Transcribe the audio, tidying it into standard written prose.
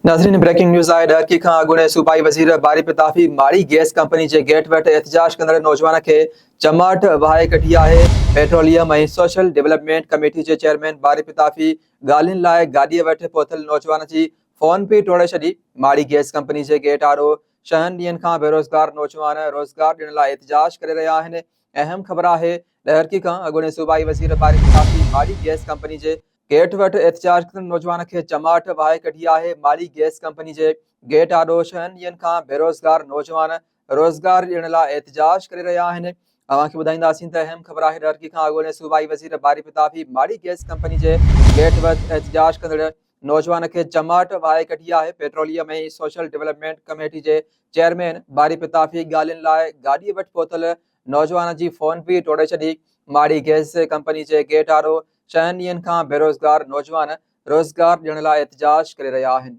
नाज़रीन breaking news आहे। ॾह खां अॻूणे सूबाई वज़ीर बारी प्रतापी माड़ी गैस कंपनी जे गेट वटि एहतजाज कंदड़ नौजवान खे चमाट वहाए कढी आहे। पेट्रोलियम ऐं सोशल डेवलपमेंट कमेटी जे चेयरमैन बारी प्रतापी ॻाल्हियुनि लाइ गाॾीअ वटि पहुतल नौजवान जी फ़ोन पई टोड़े छॾी। माड़ी गैस कंपनी जे गेट आरो 6 ॾींहनि खां बेरोज़गार नौजवान रोज़गार ॾियण लाइ एहतजाज करे रहिया आहिनि। अहम ख़बर आहे, ॾह खां अॻूणे सूबाई वज़ीर बारी प्रतापी माड़ी गैस कंपनी जे गेट वटि एहतजाज कंदड़ नौजवान खे चमाट वहाए कढी आहे। माड़ी गैस कंपनी जे गेट आॾो 6 ॾींहनि खां बेरोज़गार नौजवान रोज़गार ॾियण लाइ एहतजाज करे रहिया आहिनि। अव्हांखे ॿुधाईंदासीं त अहम ख़बर आहे, ॾह खां अॻूणे सूबाई वज़ीर बारी प्रतापी माड़ी गैस कंपनी जे गेट वटि एहतजाज कंदड़ नौजवान खे चमाट वहाए कढी आहे। पेट्रोलियम ऐं सोशल डेवलपमेंट कमेटी जे चेयरमैन बारी प्रतापी ॻाल्हियुनि लाइ गाॾीअ वटि पहुतल नौजवान जी फ़ोन पई टोड़े छॾी। माड़ी गैस कंपनी जे गेट आरो 6 ॾींहनि खां बेरोज़गार नौजवान रोज़गार ॾियण लाइ एहतजाज करे रहिया आहिनि।